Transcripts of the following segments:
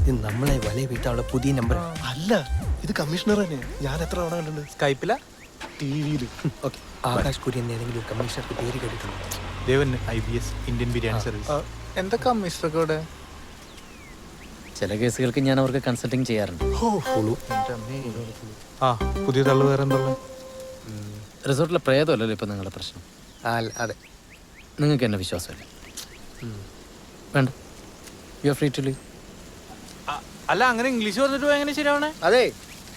ഇത് നമ്മളെ വലയ വീട്ടാനുള്ള പുതിയ നമ്പർ അല്ല, ഇത് കമ്മീഷണർ തന്നെ. ഞാൻ എത്ര തവണ കണ്ടിട്ടുണ്ട്. സ്കൈപ്പില ടിവിയിൽ. ഓക്കെ ആകാശ് കുര്യൻ ഏതെങ്കിലും കമ്മീഷണർക്ക് പേര് കേട്ടിട്ടുണ്ടോ? ദേവൻ IBS ഇന്ത്യൻ ബിരിയാണി സർവീസ്. എന്താ കമ്മീഷണർക്ക് ഇവിടെ? ചില കേസുകൾക്ക് ഞാൻ അവർക്ക് കൺസൾട്ടിങ് ചെയ്യാറുണ്ട്. ആ പുതിയ തള്ളു വേറെ എന്താ? റിസോർട്ടിലെ പ്രേതമല്ലല്ലോ ഇപ്പം നിങ്ങളുടെ പ്രശ്നം. അതെ. നിങ്ങൾക്ക് എന്നെ വിശ്വാസമല്ലേ? വേണ്ട, you are free to leave. അല്ല, അങ്ങനെ ഇംഗ്ലീഷ് പറഞ്ഞിട്ട് പോയി എങ്ങനെ ശരിയാവണേ? അതെ,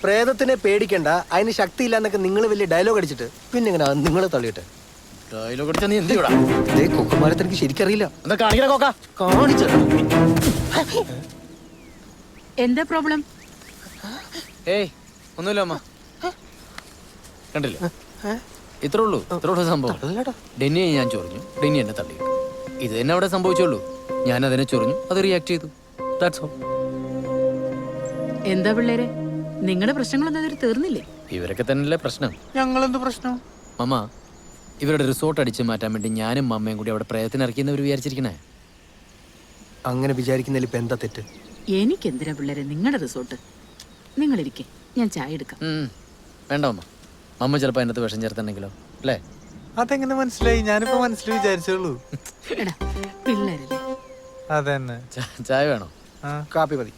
പ്രേതത്തിനെ പേടിക്കണ്ട, അതിന് ശക്തിയില്ല എന്നൊക്കെ നിങ്ങൾ വലിയ ഡയലോഗ് അടിച്ചിട്ട് പിന്നെ എങ്ങനെ നിങ്ങളെ തള്ളിയിട്ട് ഡയലോഗ് അടിച്ചാൽ നീ എന്ത് ചെയ്യൂടാ? അതേ കൊക്കുമാരത്തെ എനിക്ക് ശരിക്കറിയില്ല. എന്താ കാണിക്കണ കോക്ക? കാണിച്ചു എന്താ പ്രോബ്ലം? ഏയ് ഒന്നുമില്ല അമ്മ, കണ്ടില്ല, ഇത്രേ ഉള്ളൂ സംഭവം. ഡെന്നിയെ ഞാൻ ചൊറിഞ്ഞു, ഡെന്നി എന്നെ തള്ളി. ഇത് തന്നെ അവിടെ സംഭവിച്ചുള്ളൂ. ഞാൻ അതിനെ ചൊറിഞ്ഞു, അത് റിയാക്ട് ചെയ്തു. That's all. എന്താ പിള്ളേരെ, നിങ്ങളുടെ പ്രശ്നങ്ങളൊന്നും അതൊരു തീർന്നില്ലേ? ഇവരൊക്കെ തന്നെയല്ലേ പ്രശ്നം. ഞങ്ങളെന്ത് പ്രശ്നം? മമ്മ, ഇവരുടെ റിസോർട്ട് അടിച്ചു മാറ്റാൻ വേണ്ടി ഞാനും മമ്മയും കൂടി അവിടെ പ്രയത്നം ഇറക്കിയെന്നവർ വിചാരിച്ചിരിക്കണേ. അങ്ങനെ വിചാരിക്കുന്നതിൽ ഇപ്പൊ എന്താ തെറ്റ്? എനിക്കെന്തിനാ പിള്ളേരെ നിങ്ങളുടെ റിസോർട്ട്? നിങ്ങളിരിക്കെ, ഞാൻ ചായ എടുക്കാം. വേണ്ട മമ്മ, മമ്മ ചിലപ്പോൾ അതിനകത്ത് വിഷം ചേർത്തുണ്ടെങ്കിലോ അല്ലേ? അതെങ്ങനെ മനസ്സിലായി? ഞാനിപ്പോ മനസ്സിൽ വിചാരിച്ചുള്ളൂ. എടാ പിള്ളേരല്ലേ. അതന്നെ. ചായ വേണോ? കാപ്പി മതി.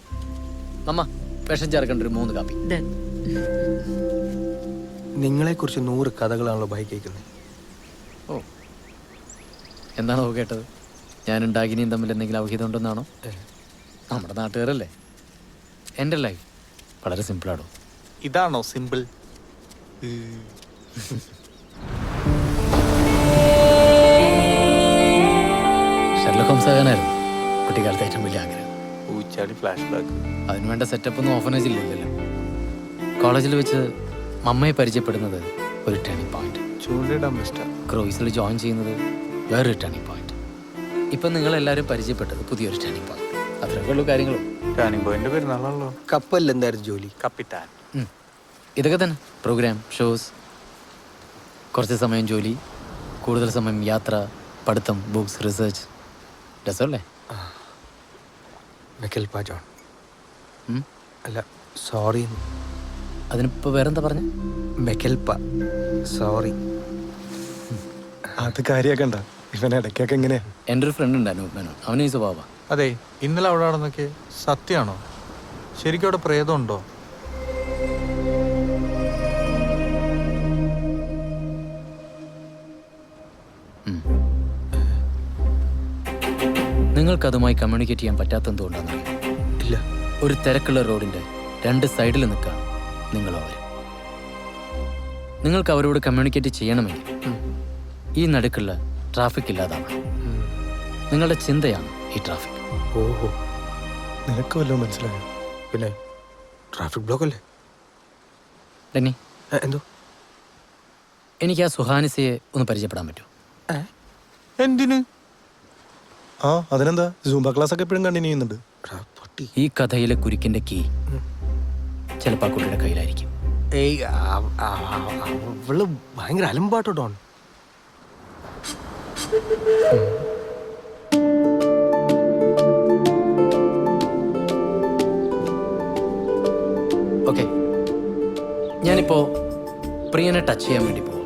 മമ്മ, വിഷം ചേർക്കേണ്ട ഒരു 3 കാപ്പി. നിങ്ങളെ കുറിച്ച് 100 കഥകളാണല്ലോ ബൈ കേൾക്കുന്നത്. ഓ, എന്താണോ കേട്ടത്? ഞാനും ഡാഗിനിയും തമ്മിൽ എന്തെങ്കിലും അവഹിതം ഉണ്ടെന്നാണോ? നമ്മുടെ നാട്ടുകാരല്ലേ. എൻ്റെ ലൈഫ് വളരെ സിമ്പിളാണോ? ഇതാണോ സിമ്പിൾ? ഷെർലക് ഹോംസ് ആകാനായിരുന്നു കുട്ടിക്കാലത്തെ ഏറ്റവും വലിയ ആഗ്രഹം. ഊച്ചാടി ഫ്ലാഷ് ബാക്ക്. അതിനുവേണ്ട സെറ്റപ്പൊന്നും ഓഫനേജിൽ ഇല്ലല്ലോ. കോളേജിൽ വെച്ച് മമ്മയെ പരിചയപ്പെടുന്നത് ഒരു ടേണിംഗ് പോയിന്റ്. ചൂണ്ടിടാൻ ബെസ്റ്റാ. ക്രൂയിസിൽ ജോയിൻ ചെയ്യുന്നത് വേറൊരു ടേണിംഗ് പോയിന്റ്. ഇപ്പം നിങ്ങളെല്ലാവരും പരിചയപ്പെട്ടത് പുതിയൊരു ടേണിംഗ് പോയിന്റ്. അത്രയൊക്കെ ഉള്ളൂ കാര്യങ്ങളും. ടേണിംഗ് പോയിന്റ് പെരുന്നാളാണല്ലോ. കപ്പലിൽ എന്തായിരുന്നു ജോലി? കപ്പിത്താൻ. ഇതൊക്കെ തന്നെ. പ്രോഗ്രാം, ഷോസ്, കുറച്ച് സമയം ജോലി, കൂടുതൽ സമയം യാത്ര, പഠിത്തം, ബുക്സ്, റിസർച്ച്. രസമല്ലേ? മെക്കൽപ ജോൺ. അല്ല, സോറി. അതിനിപ്പോൾ വേറെന്താ പറഞ്ഞ? മെക്കൽപ, സോറി. അത് കാര്യാക്കണ്ട, ഇവൻ ഇടയ്ക്കൊക്കെ എങ്ങനെയാ. എൻ്റെ ഒരു ഫ്രണ്ട് ഉണ്ട് അനൂപ് മേനോൻ, അവന് ഈ സ്വഭാവ. അതെ, ഇന്നലെ അവിടെ നടന്നൊക്കെ സത്യമാണോ? ശരിക്കും അവിടെ പ്രേതം ഉണ്ടോ? നിങ്ങൾക്കതുമായി കമ്മ്യൂണിക്കേറ്റ് ചെയ്യാൻ പറ്റാത്തതുകൊണ്ടാണെന്നറിയാം. ഇല്ല. ഒരു തിരക്കുള്ള റോഡിൻ്റെ 2 സൈഡിൽ നിൽക്കുകയാണ് നിങ്ങളും അവരും. നിങ്ങൾക്ക് അവരോട് കമ്മ്യൂണിക്കേറ്റ് ചെയ്യണമെങ്കിൽ ഈ നടുക്കുള്ള ട്രാഫിക് ഇല്ലാതാവണം. നിങ്ങളുടെ ചിന്തയാണ് ഈ ട്രാഫിക്. ഓഹോ, നിനക്ക് വല്ലതും മനസ്സിലായോ? പിന്നെ ട്രാഫിക് ബ്ലോക്ക് അല്ലേ? ഡെന്നി, എന്തോ? എനിക്ക് ആ സുഹാനിസയെ ഒന്ന് പരിചയപ്പെടാൻ പറ്റുമോ? എന്തിന്? അതിനെന്താ, സൂംബ ക്ലാസ് ഒക്കെ എപ്പോഴും കണ്ടിന്യൂ ചെയ്യുന്നുണ്ട്. ഈ കഥയിലെ കുരുക്കിന്റെ കീ ചിലപ്പോൾ ആ കുട്ടിയുടെ കയ്യിലായിരിക്കും. ഏയ്, അവള് ഭയങ്കര അലമ്പാട്ടോ ഡോൺ. ഓക്കെ, ഞാനിപ്പോൾ പ്രിയനെ ടച്ച് ചെയ്യാൻ വേണ്ടി പോകും.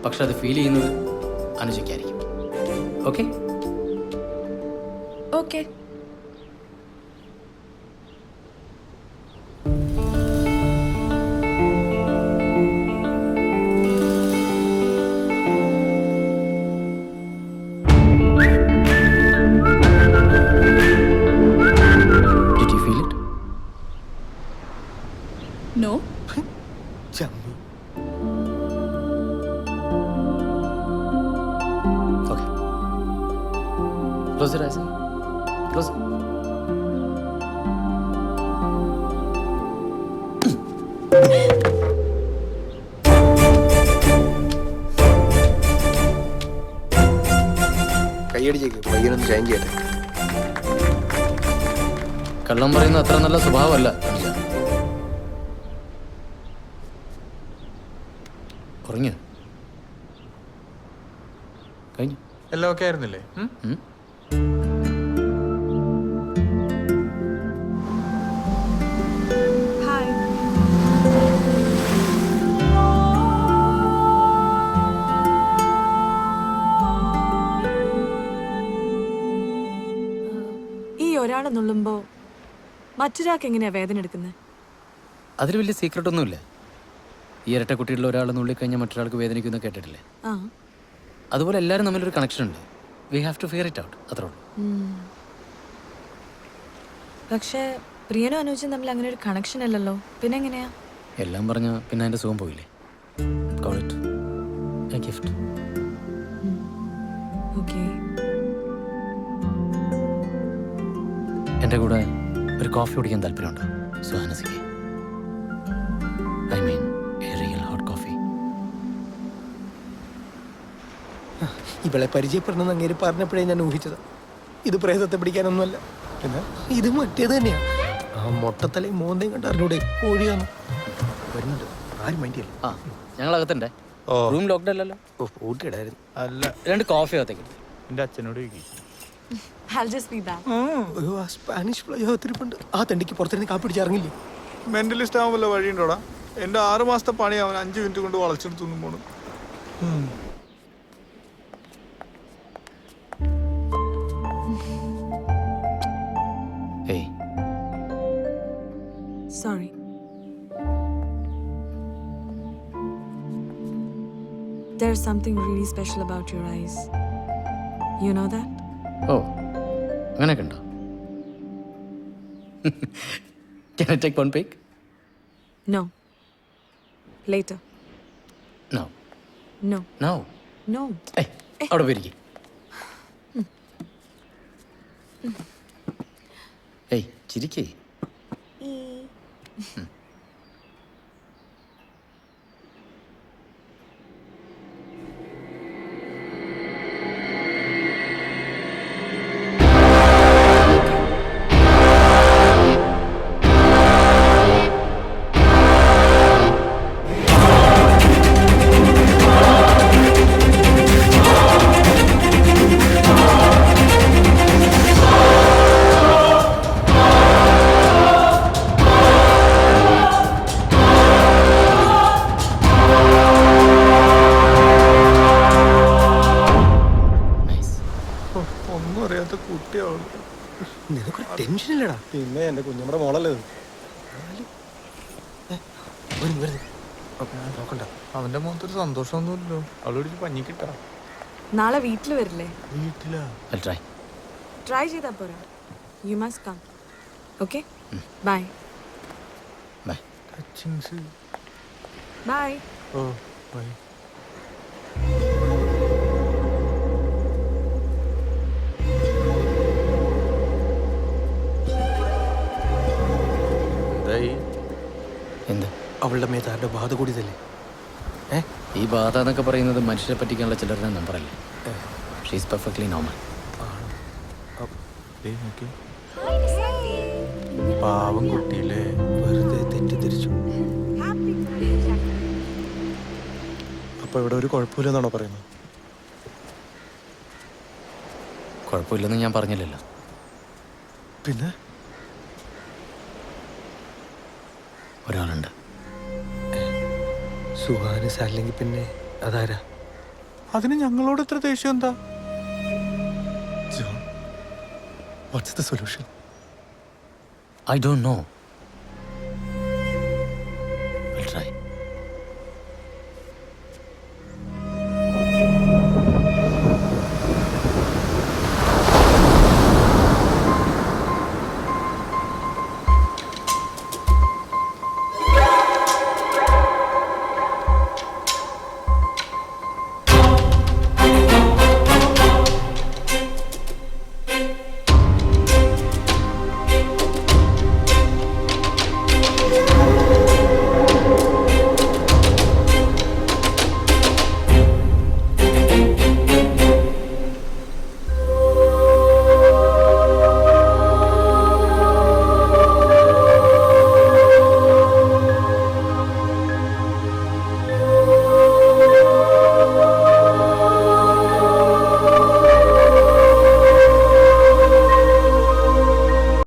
പക്ഷെ അത് ഫീൽ ചെയ്യുന്നത് അനുജയ്ക്കായിരിക്കും. Okay? Okay. Did you feel it? No. Okay. Close your eyes. Close. കൈയടിച്ചേക്ക്, പയ്യനൊന്ന് ഷൈൻ ചെയ്യട്ടെ. കള്ളം പറയുന്ന അത്ര നല്ല സ്വഭാവമല്ല. ഉറങ്ങിയോ? കഴിഞ്ഞു. എല്ലാം ഒക്കെ ആയിരുന്നില്ലേ? ഒരാൾ നുള്ളുമ്പോ മറ്റൊരാൾക്ക് എങ്ങനെയാ വേദന എടുക്കുന്നത്? അതിൽ വലിയ സീക്രട്ട് ഒന്നുമില്ല. ഈ ഇരട്ട കുട്ടികളിൽ ഒരാൾ നുള്ളിക്കഴിഞ്ഞാൽ മറ്റൊരാൾക്ക് വേദനിക്കുന്ന കേട്ടിട്ടില്ലേ? ആ. അതുപോലെ എല്ലാവരും തമ്മിലൊരു കണക്ഷൻ ഉണ്ട്. We have to fear it out, അത്രേ ഉള്ളൂ. പക്ഷേ പ്രിയനും അനുജും തമ്മിൽ അങ്ങനെ ഒരു കണക്ഷൻ അല്ലല്ലോ, പിന്നെ എങ്ങനെയാ? എല്ലാം പറഞ്ഞാൽ പിന്നെ അതിൻ്റെ സുഖം പോയില്ലേ. Call it a gift. Okay. എൻ്റെ കൂടെ ഒരു കോഫി കുടിക്കാൻ താല്പര്യമുണ്ടോ സുഹാനസിക്ക്? I mean a real hot coffee. ഇവളെ പരിചയപ്പെടണമെന്ന് അങ്ങേര് പറഞ്ഞപ്പോഴേ ഞാൻ ഊഹിച്ചത്. ഇത് പ്രേതത്തെ പിടിക്കാനൊന്നുമല്ല, പിന്നെ ഇത് മറ്റേത് തന്നെയാ. ആ മൊട്ടത്തലയും മോന്തയും കണ്ട് അറിഞ്ഞൂടെ കോഴിയാണ്. വരുന്നുണ്ട്, ആരും മൈൻഡ് ചെയ്യില്ല. ആ, ഞങ്ങൾ അകത്തുണ്ടേ. റൂം ലോക്ക്ഡ് അല്ലല്ലോ? ഓ, പൂട്ടിയിടായിരുന്നു. അല്ല, 2 കോഫി അകത്തേക്ക്. എൻ്റെ അച്ഛനോട് ചോദിക്കും. I'll just be back. അയ്യോ, ആ സ്പാനിഷ് ഫ്ലൈ തിരിപ്പുണ്ട്. ആ തണ്ടിക്ക് പുറത്തിരുന്ന് കാപ്പി പിടിച്ച് ഇറങ്ങില്ലേ? മെന്റലിസ്റ്റ് ആവാൻ വല്ല വഴിയുണ്ടോടാ? എൻ്റെ 6 മാസത്തെ പണി അവൻ 5 മിനിറ്റ് കൊണ്ട് വളച്ചെടുത്തൊന്നും പോണു. ഏയ്, Sorry. There's something really special about your eyes. You know that? ഓ അങ്ങനെയൊക്കെ ഉണ്ടോ? Can I take one pic? No. Later. No. No. No. No. ഏയ്, അവിടെ പോയിരിക്കും. ഏയ്, ചിരിക്കേ. ഒന്നും അറിയാത്ത കുട്ടിയാവും. നിനക്കൊരു ടെൻഷനില്ലടാ. പിന്നെ എൻ്റെ കുഞ്ഞമ്മയുടെ മോളല്ലേ ഇത്. നോക്കണ്ട. അവന്റെ മുഖത്തൊരു സന്തോഷമൊന്നുമില്ലല്ലോ. അവളോട് പഞ്ഞിക്കിട്ടാ. നാളെ വീട്ടിൽ വരില്ലേ? വീട്ടിലാ? I'll try. ട്രൈ ചെയ്താ പോരാ. You must come. Okay? Bye. Bye. Touchings. Bye. ഓ ബൈ. എന്തായി? എന്ത്? അവളുടെ മേത്താരുടെ ബാധ കൂടിയതല്ലേ? ഈ ബാധ എന്നൊക്കെ പറയുന്നത് മനുഷ്യരെ പറ്റിക്കാനുള്ള ചിലരുടെ നമ്പറല്ലേ? She's perfectly normal. പാവം കുട്ടിയില്ലേ? വെറുതെ തെറ്റിദ്ധരിച്ചു. അപ്പൊ ഇവിടെ ഒരു കുഴപ്പമില്ലെന്നാണോ പറയുന്നത്? കുഴപ്പമില്ലെന്ന് ഞാൻ പറഞ്ഞില്ലല്ലോ. പിന്നെ ഒരാളുണ്ട്. സുഹാനസ് അല്ലെങ്കിൽ പിന്നെ അതാരാ? അതിന് ഞങ്ങളോട് എത്ര ദേഷ്യം എന്താ? John, what's the solution? I don't know.